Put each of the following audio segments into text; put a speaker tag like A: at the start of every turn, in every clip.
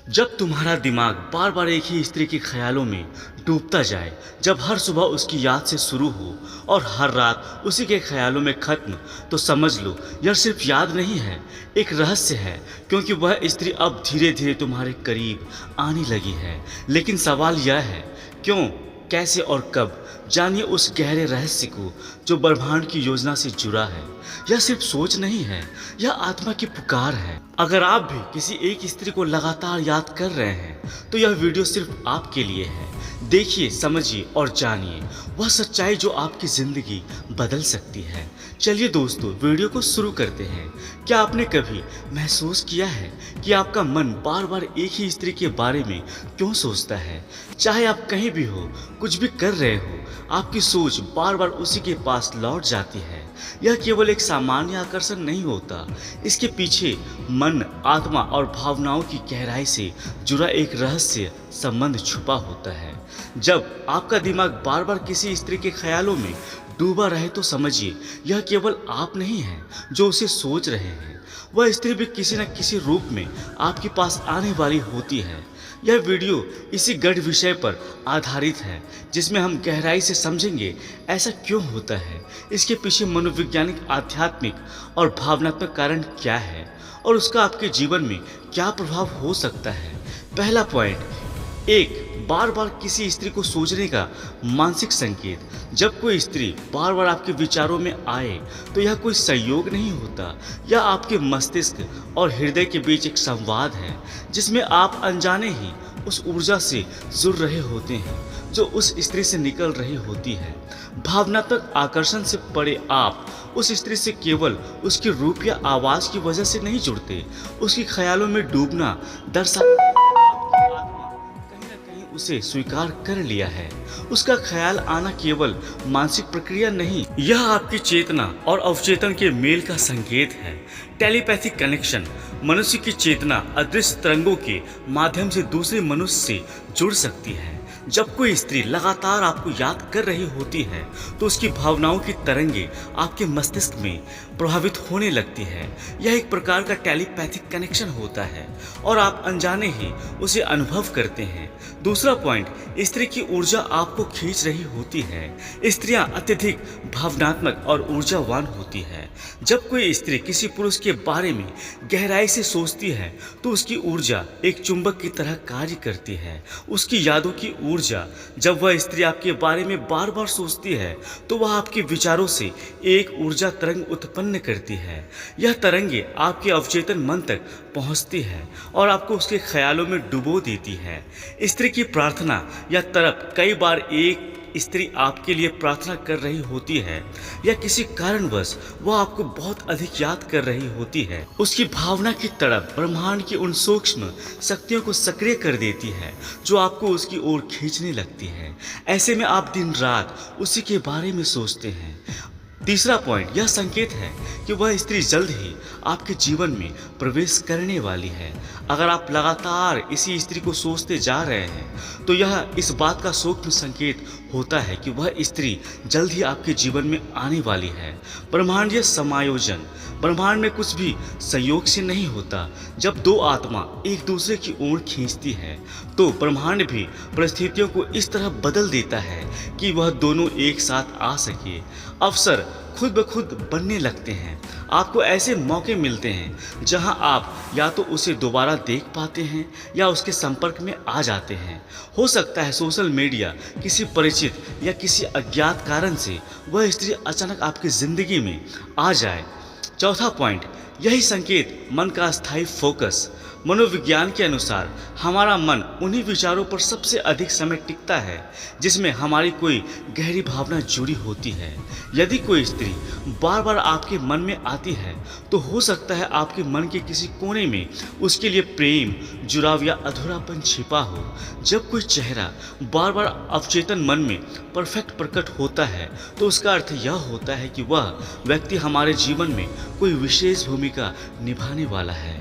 A: जब तुम्हारा दिमाग बार बार एक ही स्त्री के ख्यालों में डूबता जाए, जब हर सुबह उसकी याद से शुरू हो और हर रात उसी के ख्यालों में खत्म, तो समझ लो यह सिर्फ याद नहीं है, एक रहस्य है। क्योंकि वह स्त्री अब धीरे धीरे तुम्हारे करीब आने लगी है। लेकिन सवाल यह है, क्यों, कैसे और कब? जानिए उस गहरे रहस्य को जो ब्रह्मांड की योजना से जुड़ा है। यह सिर्फ सोच नहीं है, यह आत्मा की पुकार है। अगर आप भी किसी एक स्त्री को लगातार याद कर रहे हैं तो यह वीडियो सिर्फ आपके लिए है। देखिए, समझिए और जानिए वह सच्चाई जो आपकी जिंदगी बदल सकती है। चलिए दोस्तों, वीडियो को शुरू करते हैं। क्या आपने कभी महसूस किया है कि आपका मन बार बार एक ही स्त्री के बारे में क्यों सोचता है? चाहे आप कहीं भी हो, कुछ भी कर रहे हो, आपकी सोच बार बार उसी के पास लौट जाती है। यह केवल एक सामान्य आकर्षण नहीं होता, इसके पीछे मन, आत्मा और भावनाओं की गहराई से जुड़ा एक रहस्य संबंध छुपा होता है। जब आपका दिमाग बार बार किसी स्त्री के ख्यालों में डूबा रहे तो समझिए यह केवल आप नहीं हैं जो उसे सोच रहे हैं, वह स्त्री भी किसी न किसी रूप में आपके पास आने वाली होती है। यह वीडियो इसी गढ़ विषय पर आधारित है जिसमें हम गहराई से समझेंगे ऐसा क्यों होता है, इसके पीछे मनोवैज्ञानिक, आध्यात्मिक और भावनात्मक कारण क्या है और उसका आपके जीवन में क्या प्रभाव हो सकता है। पहला पॉइंट, एक, बार बार किसी स्त्री को सोचने का मानसिक संकेत। जब कोई स्त्री बार बार आपके विचारों में आए तो यह कोई संयोग नहीं होता, यह आपके मस्तिष्क और हृदय के बीच एक संवाद है जिसमें आप अनजाने ही उस ऊर्जा से जुड़ रहे होते हैं जो उस स्त्री से निकल रही होती है। भावनात्मक आकर्षण से परे आप उस स्त्री से केवल उसके रूप या आवाज़ की वजह से नहीं जुड़ते। उसके ख्यालों में डूबना दर्शाता उसे स्वीकार कर लिया है। उसका ख्याल आना केवल मानसिक प्रक्रिया नहीं, यह आपकी चेतना और अवचेतन के मेल का संकेत है। टेलीपैथिक कनेक्शन, मनुष्य की चेतना अदृश्य तरंगों के माध्यम से दूसरे मनुष्य से जुड़ सकती है। जब कोई स्त्री लगातार आपको याद कर रही होती है तो उसकी भावनाओं की तरंगे आपके मस्तिष्क में प्रभावित होने लगती है। यह एक प्रकार का टेलीपैथिक कनेक्शन होता है और आप अनजाने ही उसे अनुभव करते हैं। दूसरा पॉइंट, स्त्री की ऊर्जा आपको खींच रही होती है। स्त्रियां अत्यधिक भावनात्मक और ऊर्जावान होती है। जब कोई स्त्री किसी पुरुष के बारे में गहराई से सोचती है तो उसकी ऊर्जा एक चुंबक की तरह कार्य करती है। उसकी यादों की ऊर्जा, जब वह स्त्री आपके बारे में बार बार सोचती है तो वह आपके विचारों से एक ऊर्जा तरंग उत्पन्न करती है। यह तरंगे आपके अवचेतन मन तक पहुंचती है और आपको उसके ख्यालों में डुबो देती है। स्त्री की प्रार्थना या तड़प, कई बार एक स्त्री आपके लिए प्रार्थना कर रही होती है या किसी कारणवश वह आपको बहुत अधिक याद कर रही होती है। उसकी भावना की तड़प ब्रह्मांड की उन सूक्ष्म शक्तियों को सक्रिय कर देती है जो आपको उसकी ओर खींचने लगती है। ऐसे में आप दिन रात उसी के बारे में सोचते हैं। तीसरा पॉइंट, यह संकेत है कि वह स्त्री जल्द ही आपके जीवन में प्रवेश करने वाली है। अगर आप लगातार इसी स्त्री को सोचते जा रहे हैं तो यह इस बात का सूक्ष्म संकेत होता है कि वह स्त्री जल्द ही आपके जीवन में आने वाली है। ब्रह्मांडीय समायोजन, ब्रह्मांड में कुछ भी संयोग से नहीं होता। जब दो आत्मा एक दूसरे की ओर खींचती है तो ब्रह्मांड भी परिस्थितियों को इस तरह बदल देता है कि वह दोनों एक साथ आ सके। अवसर खुद ब खुद बनने लगते हैं। आपको ऐसे मौके मिलते हैं जहां आप या तो उसे दोबारा देख पाते हैं या उसके संपर्क में आ जाते हैं। हो सकता है सोशल मीडिया, किसी परिचित या किसी अज्ञात कारण से वह स्त्री अचानक आपकी ज़िंदगी में आ जाए। चौथा पॉइंट, यही संकेत मन का स्थायी फोकस। मनोविज्ञान के अनुसार हमारा मन उन्हीं विचारों पर सबसे अधिक समय टिकता है जिसमें हमारी कोई गहरी भावना जुड़ी होती है। यदि कोई स्त्री बार बार आपके मन में आती है तो हो सकता है आपके मन के किसी कोने में उसके लिए प्रेम, जुड़ाव या अधूरापन छिपा हो। जब कोई चेहरा बार बार अवचेतन मन में परफेक्ट प्रकट होता है तो उसका अर्थ यह होता है कि वह व्यक्ति हमारे जीवन में कोई विशेष भूमिका निभाने वाला है।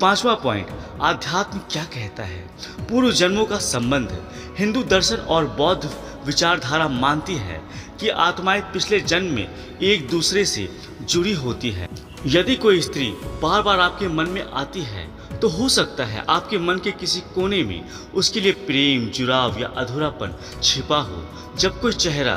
A: पांचवा पॉइंट, आध्यात्म क्या कहता है? पूर्व जन्मों का संबंध। हिंदू दर्शन और बौद्ध विचारधारा मानती है कि आत्माएं पिछले जन्म में एक दूसरे से जुड़ी होती है यदि कोई स्त्री बार बार आपके मन में आती है तो हो सकता है आपके मन के किसी कोने में उसके लिए प्रेम, जुड़ाव या अधूरापन छिपा हो। जब कोई चेहरा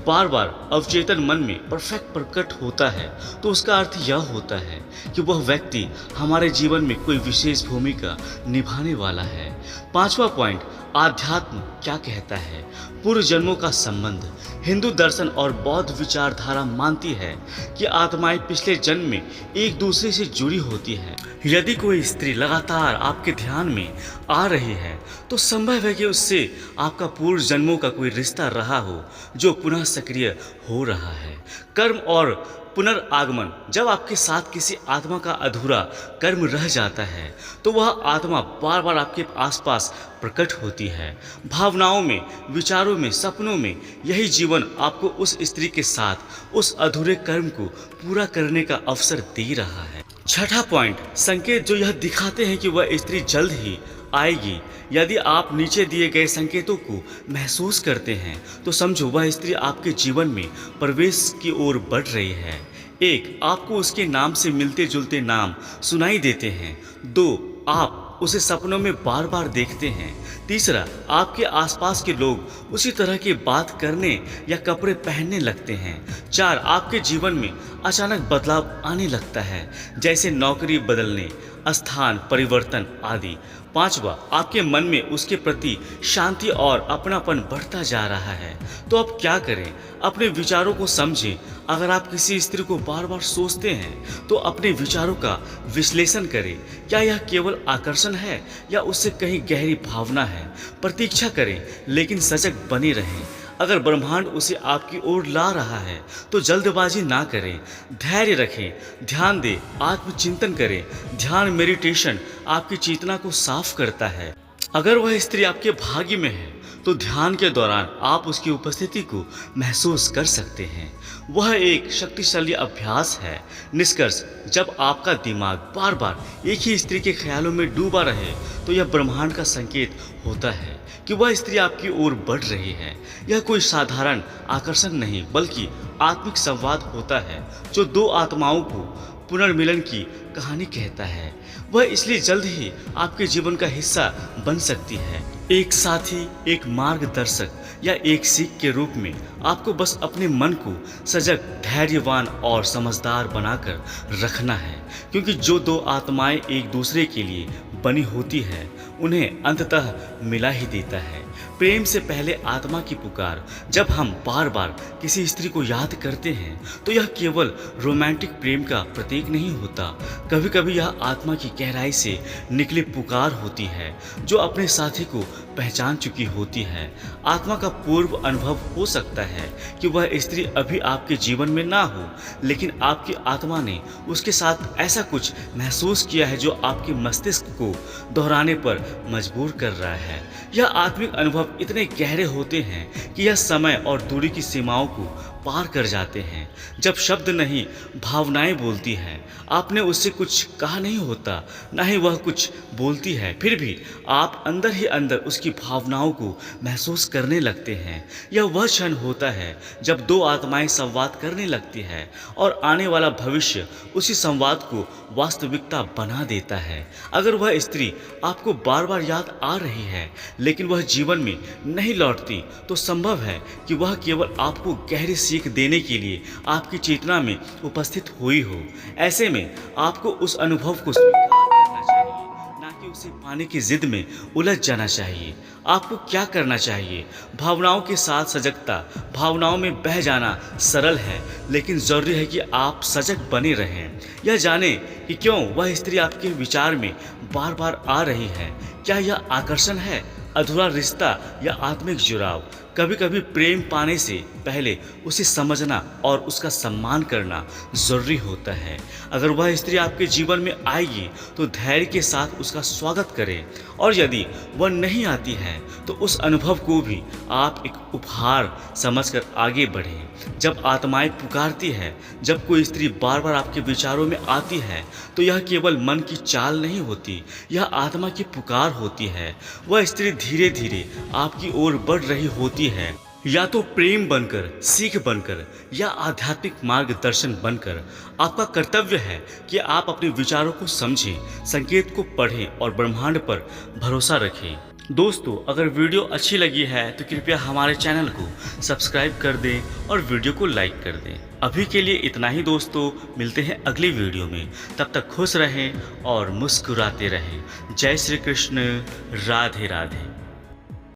A: बार बार अवचेतन मन में परफेक्ट प्रकट होता है तो उसका अर्थ यह होता है कि वह व्यक्ति हमारे जीवन में कोई विशेष भूमिका निभाने वाला है। पांचवा पॉइंट, आध्यात्म क्या कहता है। पूर्व जन्मों का संबंध। हिंदू दर्शन और बौद्ध विचारधारा मानती है कि आत्माएं पिछले जन्म में एक दूसरे से जुड़ी होती है। यदि कोई स्त्री लगातार आपके ध्यान में आ रही है तो संभव है कि उससे आपका पूर्व जन्मों का कोई रिश्ता रहा हो जो पुनः सक्रिय हो रहा है। कर्म और पुनर्आगमन। जब आपके साथ किसी आत्मा का अधूरा कर्म रह जाता है तो वह आत्मा बार बार आपके आसपास प्रकट होती है। भावनाओं में, विचारों में, सपनों में। यही जीवन आपको उस स्त्री के साथ उस अधूरे कर्म को पूरा करने का अवसर दे रहा है। छठा पॉइंट, संकेत जो यह दिखाते हैं कि वह स्त्री जल्द ही आएगी। यदि आप नीचे दिए गए संकेतों को महसूस करते हैं तो समझो वह स्त्री आपके जीवन में प्रवेश की ओर बढ़ रही है। एक, आपको उसके नाम से मिलते जुलते नाम सुनाई देते हैं। दो, आप उसे सपनों में बार बार देखते हैं। तीसरा, आपके आसपास के लोग उसी तरह की बात करने या कपड़े पहनने लगते हैं। चार, आपके जीवन में अचानक बदलाव आने लगता है, जैसे नौकरी बदलने, स्थान परिवर्तन आदि। पांचवा, आपके मन में उसके प्रति शांति और अपनापन बढ़ता जा रहा है। तो अब क्या करें? अपने विचारों को समझें। अगर आप किसी स्त्री को बार बार सोचते हैं तो अपने विचारों का विश्लेषण करें। क्या यह केवल आकर्षण है या उससे कहीं गहरी भावना है? प्रतीक्षा करें लेकिन सजग बने रहें। अगर ब्रह्मांड उसे आपकी ओर ला रहा है तो जल्दबाजी ना करें, धैर्य रखें, ध्यान दें, आत्मचिंतन करें। ध्यान, मेडिटेशन आपकी चेतना को साफ करता है। अगर वह स्त्री आपके भाग्य में है तो ध्यान के दौरान आप उसकी उपस्थिति को महसूस कर सकते हैं। वह एक शक्तिशाली अभ्यास है। निष्कर्ष, जब आपका दिमाग बार बार एक ही स्त्री के ख्यालों में डूबा रहे तो यह ब्रह्मांड का संकेत होता है कि वह स्त्री आपकी ओर बढ़ रही है। यह कोई साधारण आकर्षण नहीं बल्कि आत्मिक संवाद होता है जो दो आत्माओं को पुनर्मिलन की कहानी कहता है। वह इसलिए जल्द ही आपके जीवन का हिस्सा बन सकती है। एक साथी, एक मार्गदर्शक या एक सीख के रूप में आपको बस अपने मन को सजग, धैर्यवान और समझदार बनाकर रखना है, क्योंकि जो दो आत्माएं एक दूसरे के लिए बनी होती है उन्हें अंततः मिला ही देता है। प्रेम से पहले आत्मा की पुकार। जब हम बार बार किसी स्त्री को याद करते हैं तो यह केवल रोमांटिक प्रेम का प्रतीक नहीं होता। कभी कभी यह आत्मा की गहराई से निकली पुकार होती है जो अपने साथी को पहचान चुकी होती है। आत्मा का पूर्व अनुभव हो सकता है कि वह स्त्री अभी आपके जीवन में ना हो, लेकिन आपकी आत्मा ने उसके साथ ऐसा कुछ महसूस किया है जो आपके मस्तिष्क को दोहराने पर मजबूर कर रहा है। यह आत्मिक अनुभव इतने गहरे होते हैं कि यह समय और दूरी की सीमाओं को पार कर जाते हैं। जब शब्द नहीं, भावनाएं बोलती हैं। आपने उससे कुछ कहा नहीं होता, ना ही वह कुछ बोलती है, फिर भी आप अंदर ही अंदर उसकी भावनाओं को महसूस करने लगते हैं। यह वह क्षण होता है जब दो आत्माएं संवाद करने लगती है और आने वाला भविष्य उसी संवाद को वास्तविकता बना देता है। अगर वह स्त्री आपको बार बार याद आ रही है लेकिन वह जीवन में नहीं लौटती तो संभव है कि वह केवल आपको गहरी सीख देने के लिए आपकी चेतना में उपस्थित हुई हो। ऐसे में आपको उस अनुभव को स्वीकार करना चाहिए, ना कि उसे पाने की जिद में उलझ जाना चाहिए। आपको क्या करना चाहिए? भावनाओं के साथ सजगता। भावनाओं में बह जाना सरल है, लेकिन जरूरी है कि आप सजग बने रहें। यह जानें कि क्यों वह स्त्री आपके विचार में बार बार आ रही है। क्या यह आकर्षण है, अधूरा रिश्ता या आत्मिक जुड़ाव? कभी कभी प्रेम पाने से पहले उसे समझना और उसका सम्मान करना जरूरी होता है। अगर वह स्त्री आपके जीवन में आएगी तो धैर्य के साथ उसका स्वागत करें, और यदि वह नहीं आती है तो उस अनुभव को भी आप एक उपहार समझकर आगे बढ़ें। जब आत्माएं पुकारती है, जब कोई स्त्री बार बार आपके विचारों में आती है तो यह केवल मन की चाल नहीं होती, यह आत्मा की पुकार होती है। वह स्त्री धीरे धीरे आपकी ओर बढ़ रही होती है या तो प्रेम बनकर, सीख बनकर या आध्यात्मिक मार्गदर्शन बनकर आपका कर्तव्य है कि आप अपने विचारों को समझें, संकेत को पढ़ें और ब्रह्मांड पर भरोसा रखें। दोस्तों, अगर वीडियो अच्छी लगी है तो कृपया हमारे चैनल को सब्सक्राइब कर दें और वीडियो को लाइक कर दें। अभी के लिए इतना ही दोस्तों, मिलते हैं अगली वीडियो में। तब तक खुश रहें और मुस्कुराते रहें। जय श्री कृष्ण, राधे राधे।